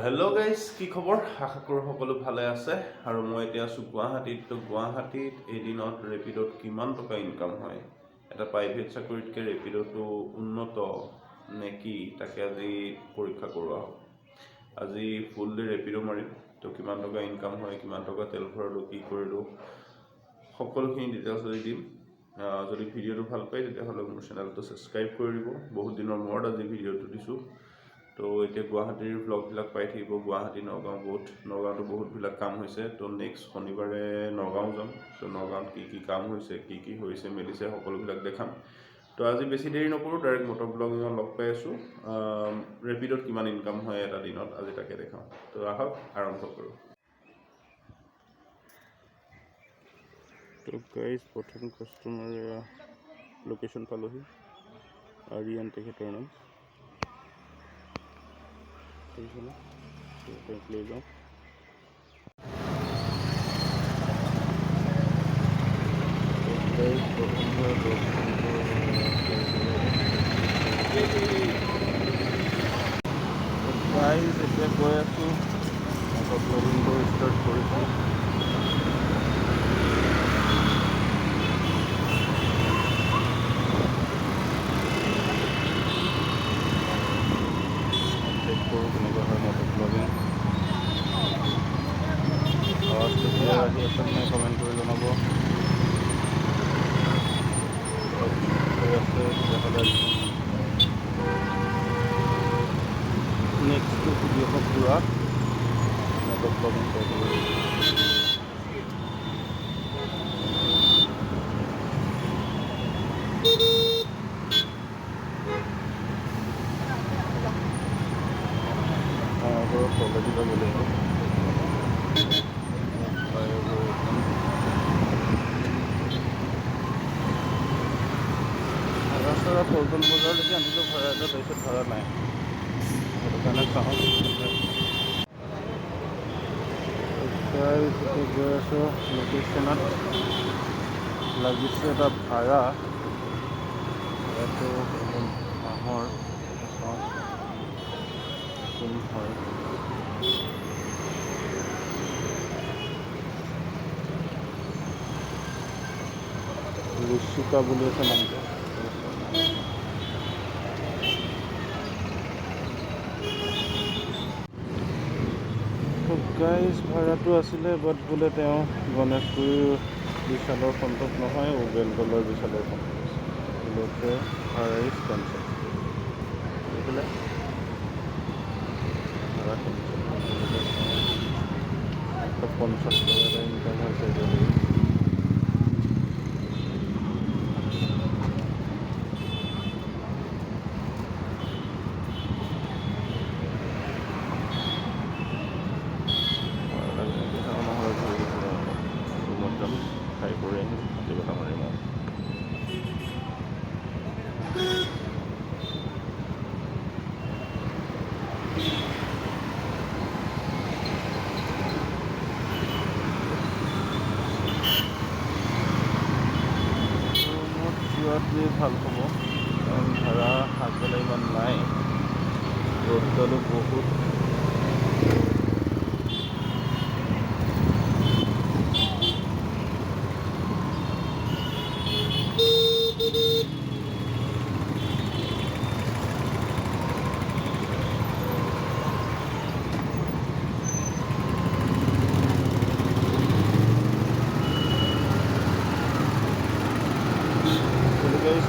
Hello' guys, কি খবৰ? আশা কৰোঁ সকলো ভালে আছে। আৰু মই এতিয়া আছোঁ গুৱাহাটীত। তো গুৱাহাটীত এদিনত ৰেপিডত কিমান টকা ইনকাম হয়, এটা প্ৰাইভেট চাকৰিতকৈ ৰেপিডটো উন্নত নে কি, তাকে আজি পৰীক্ষা কৰোঁ আহক। আজি ফুল ডে ৰেপিড' মাৰিম। তো কিমান টকা ইনকাম হয়, কিমান টকা তেল ভৰালোঁ, কি কৰিলোঁ, সকলোখিনি ডিটেইলছ আজি দিম। যদি ভিডিঅ'টো ভাল পায় তেতিয়াহ'লে মোৰ চেনেলটো ছাবস্ক্ৰাইব কৰি দিব। বহুত দিনৰ মূৰত আজি ভিডিঅ'টো দিছোঁ। তো এতিয়া গুৱাহাটীৰ ব্লগবিলাক পাই থাকিব। গুৱাহাটী নগাঁও নগাঁৱতো বহুতবিলাক কাম হৈছে। তো নেক্সট শনিবাৰে নগাঁও যাম। তো নগাঁৱত কি কাম হৈছে, কি হৈছে মেলিছে সকলোবিলাক দেখাম। তো আজি বেছি দেৰি নকৰোঁ, ডাইৰেক্ট মটৰ ব্লগিঙত লগ পাই আছোঁ। ৰেপিডত কিমান ইনকাম হয় এটা দিনত, আজি তাকে দেখাওঁ। তো আহক আৰম্ভ কৰোঁ। তো গাইজ, প্ৰথম কাষ্টমাৰে লোকেশ্যন পালোহি, আৰিয়ান তেখেতৰ নাম। লৈ যাওঁ। গাইজ, এতিয়া গৈ আছোঁ, আকৌ ব্লগিংটো ষ্টাৰ্ট কৰিছোঁ। চেক কৰোঁ কেনেকুৱা হয় মটৰ ব্লগিং। আৱাজটো ক্লিয়াৰ আহি আছে নাই কমেণ্ট কৰি জনাব। তেতিয়াহ'লে নেক্সটটো ভিডিঅ' হওক পুৰা মটৰ ব্লগিং কৰি থাকিব। অলৰেডি যাব লাগিব। ৰাস্তাৰ পল্টন বজাৰলৈকে আনিলোঁ ভাড়া এটা, তাৰপিছত ভাড়া নাই, সেইটো কাৰণে চাওঁ। গৈ আছোঁ লোকেশ্যনত, লাগিছে এটা ভাড়া। ইয়াতো মাহৰ কোন হয়। ঋষিকা বুলি আছে নামটো। গাইজ, ভাড়াটো আছিলে, বাট বোলে তেওঁ গণেশগুৰিৰ বিশালৰ ফ্ৰণ্টত নহয়, বেলতলৰ বিশালৰ ফ্ৰণ্টত বোলে ভাড়া ইজ কেঞ্চেল। এইফালে ভাড়া কেঞ্চেল 150 টকা ইনকাম হৈছে এতিয়ালৈকে। ৰুমত যাম, খাই কৰি আহিম, হাতী কথা মাৰিম আৰু। ৰুমত যোৱাটোৱে ভাল হ'ব, কাৰণ ভাড়া আগবেলা ইমান নাই, ৰ'দডালো বহুত।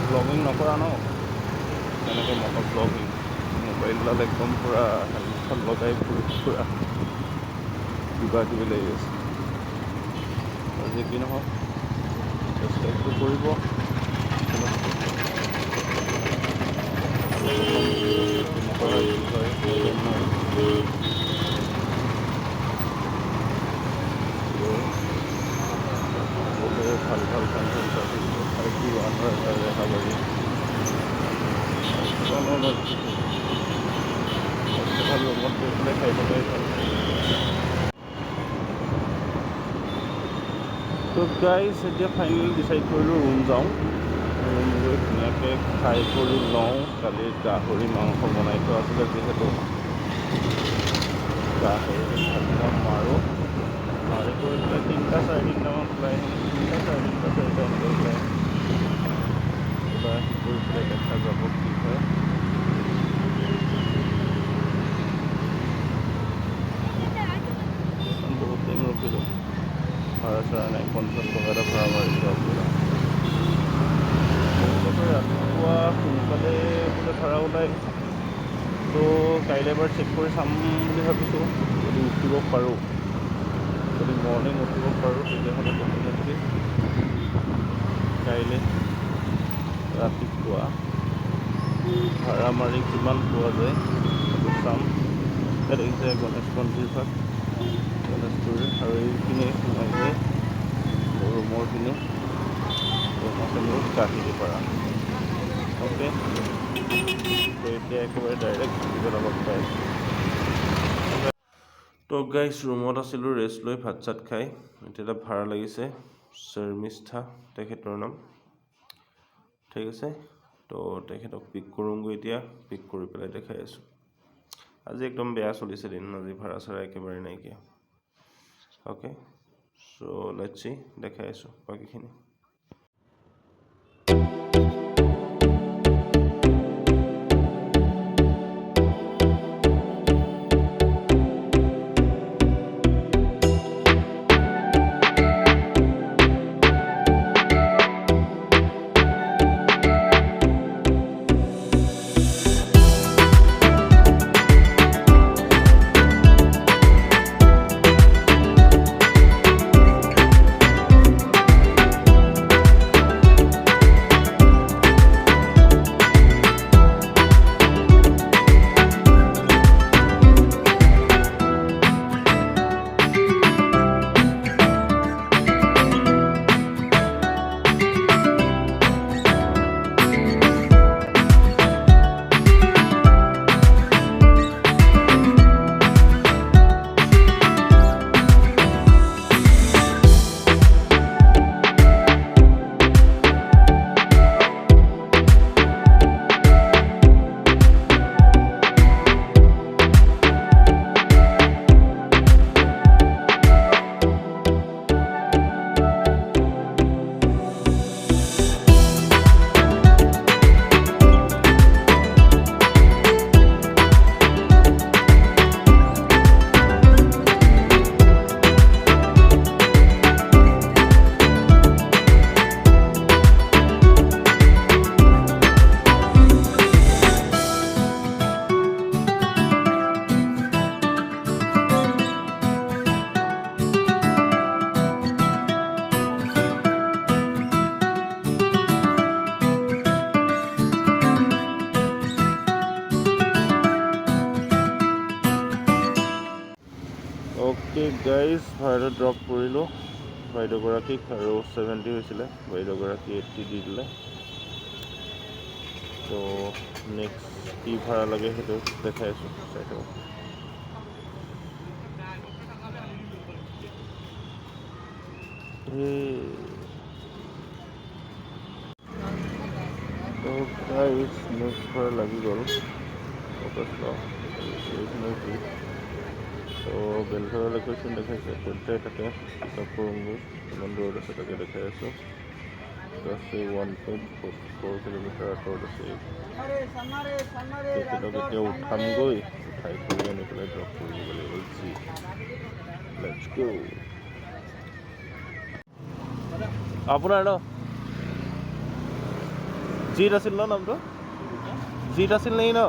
ব্লগিং নকৰা ন, তেনেকৈ মটৰ ব্লগিং মোবাইলডাল একদম পূৰা হেলমেটখন লগাই পূৰা কিবা কিবি লাগি আছে। আজি কি নহওক, ছাবস্ক্ৰাইবটো কৰিব। ভাল কণ্টেণ্ট থাকি আনৰ এটা দেখা পাৰি ভাল ৰুমত গৈ পেলাই খাই পেলাই ভাল। তো গাইজ, এতিয়া ফাইনেলি ডিচাইড কৰিলোঁ ৰুম যাওঁ। ৰুম গৈ ধুনীয়াকৈ খাই কৰি লওঁ। কালি গাহৰি মাংস বনাই থোৱা আছিলে, যিহেতু গাহৰি ভাজিটা মাৰোঁ মাৰি কৰি পেলাই 3টা 4টা ওলাই আহিম 3টা 4টা এনেকৈ ওলাই আহি কৰি পেলাই দেখা যাব কি হয় বহুত টাইম ৰখিলোঁ ভাড়া চাড়া নাই 50 টকা এটা ভাড়া মাৰিছোঁ আপোনাৰ ৰাতিপুৱা সোনকালে বোলে ভাড়া ওলাই তো কাইলৈ এবাৰ চেক কৰি চাম বুলি ভাবিছোঁ যদি উঠিব পাৰোঁ যদি মৰ্ণিং উঠিব পাৰোঁ তেতিয়াহ'লে ডেফিনেটলি কাইলৈ ৰাতিপুৱা ভাড়া মাৰি কিমান পোৱা যায় সেইটো চাম দেখিছে গণেশ মন্দিৰ ভাগ গণেশগুৰি আৰু এইখিনি সোমাই যায় ৰুমৰখিনি কাহিনী পৰা অ'কে তো এতিয়া একেবাৰে ডাইৰেক্ট লগ পাই তো গাইছ ৰুমত আছিলোঁ ৰেষ্ট লৈ ভাত চাত খাই এতিয়া ভাড়া লাগিছে শৰ্মিষ্ঠা তেখেতৰ নাম ঠিক আছে তো তেখেতক পিক কৰোঁগৈ এতিয়া পিক কৰি পেলাই দেখাই আছোঁ আজি একদম বেয়া চলিছে দিন আজি ভাড়া চাড়া একেবাৰে নাইকিয়া অ'কে চ' লেটছ চি দেখাই আছোঁ বাকীখিনি অ'কে গাইজ ভাড়াটো ড্ৰপ কৰিলোঁ বাইদেউগৰাকীক আৰু 70 হৈছিলে বাইদেউগৰাকী 80 দি দিলে তো নেক্সট কি ভাড়া লাগে সেইটো দেখাই আছোঁ চাই থাকক তো গাইজ নেক্সট ভাড়া লাগি গ'ল তো বেলঘৰৰ লোকেশ্যন দেখাইছে পৰ্যায় থাকে পিকআপ কৰোঁগৈ কিমান দূৰত আছে তাকে দেখাই আছোঁ আছে 1.4 কিলোমিটাৰ আঁতৰত আছে তেখেতক এতিয়া উঠামগৈ উঠাই কৰি আনি পেলাই ড্ৰপ কৰিব লাগিব জি লেটছ গো আপোনাৰ ন জিত আছিল ন নামটো জিত আছিল নেকি ন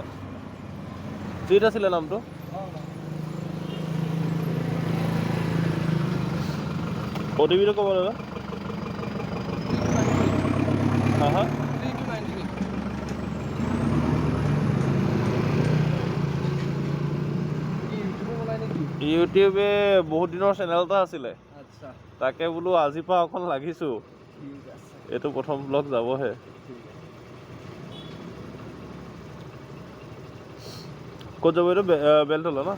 জিত আছিলে নামটো OTP-টো ক'ব লাগিব হা ইউটিউবে বহুত দিনৰ চেনেল এটা আছিলে তাকে বোলো আজিৰ পৰা অকণ লাগিছোঁ এইটো প্ৰথম ব্লগ যাবহে ক'ত যাব এইটো বেলতলা ন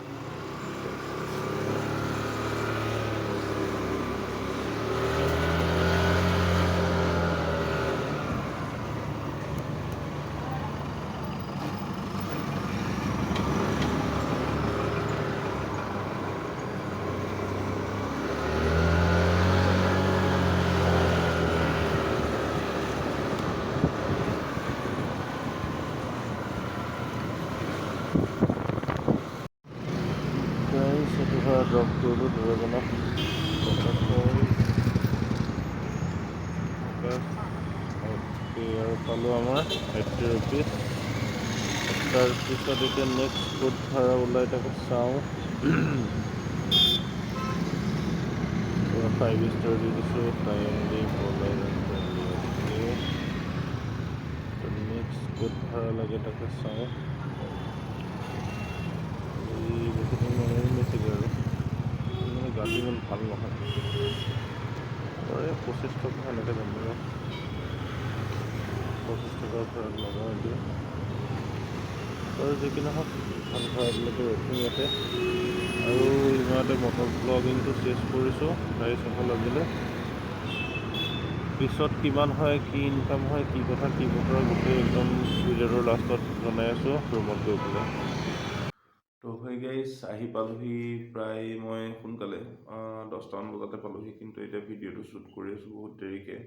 অটো ভাড়া ড্ৰপ কৰিলোঁ দুজনক আৰু পালোঁ আমাৰ 80 ৰুপিজ। তাৰপিছত এতিয়া নেক্সট ক'ত ভাড়া ওলাই তাকে চাওঁ। 5 ষ্টাৰ দি দিছোঁ কাইণ্ডলি ওলাই নেক্সট ক'ত ভাড়া লাগে তাকে চাওঁ। বেছিদিন নমাৰি নাছিলে আৰু মানে গাটো ইমান ভাল নহয়। 25 টকা সেনেকৈ যাম আৰু 25 টকাৰ ভাড়াত লগাওঁ এতিয়া। আৰু যি কি নহওক ভাল ভাড়াবিলাকে ৰখিম ইয়াতে। আৰু ইমানতে মটৰ ব্লগিংটো চেছ কৰিছোঁ গাড়ী চফল আজিলৈ। পিছত কিমান হয়, কি ইনকাম হয়, কি কথা কি বতৰা গোটেই একদম ভিডিঅ'টোৰ লাষ্টত জনাই আছোঁ ৰুমত গৈ পেলাই। তো হৈ গাইছ আহি পালোহি প্ৰায় মই সোনকালে 10টামান বজাতে পালোহি, কিন্তু এতিয়া ভিডিঅ'টো শ্বুট কৰি আছোঁ বহুত দেৰিকৈ।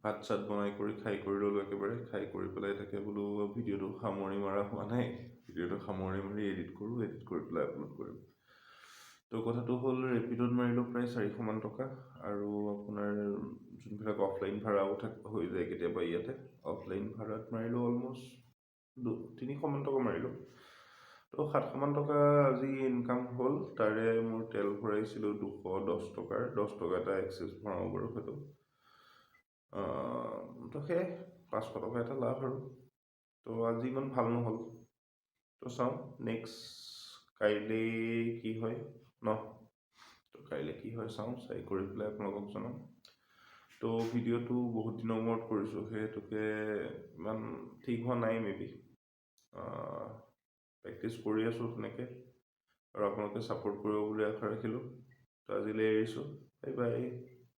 ভাত চাত বনাই কৰি খাই কৰি ল'লোঁ একেবাৰে। খাই কৰি পেলাই তাকে বোলো ভিডিঅ'টো সামৰি মৰা হোৱা নাই, ভিডিঅ'টো সামৰি মাৰি এডিট কৰি পেলাই আপলোড কৰিম। তো কথাটো হ'ল ৰেপিডত মাৰিলোঁ প্ৰায় 400মান টকা, আৰু আপোনাৰ যোনবিলাক অফলাইন ভাড়াও হৈ যায় কেতিয়াবা ইয়াতে, অফলাইন ভাড়াত মাৰিলোঁ অলম'ষ্ট 300মান টকা মাৰিলোঁ। তো 700মান টকা আজি ইনকাম হ'ল। তাৰে মোৰ তেল ভৰাইছিলোঁ 210 টকাৰ, 10 টকা এটা এক্সেছ ভৰাওঁ বাৰু সেইটো। তো সেয়াই 500 টকা এটা লাভ আৰু। তো আজি ইমান ভাল নহ'ল। তো চাওঁ নেক্সট কাইলৈ কি হয় ন। তো কাইলৈ কি হয় চাওঁ, চাই কৰি পেলাই আপোনালোকক জনাম। তো ভিডিঅ'টো বহুত দিনৰ মূৰত কৰিছোঁ, সেইহেতুকে ইমান ঠিক হোৱা নাই মেবি। প্ৰেক্টিছ কৰি আছোঁ তেনেকৈ, আৰু আপোনালোকে ছাপোৰ্ট কৰিব বুলি আশা ৰাখিলোঁ। তো আজিলৈ এৰিছোঁ, বাই বাই।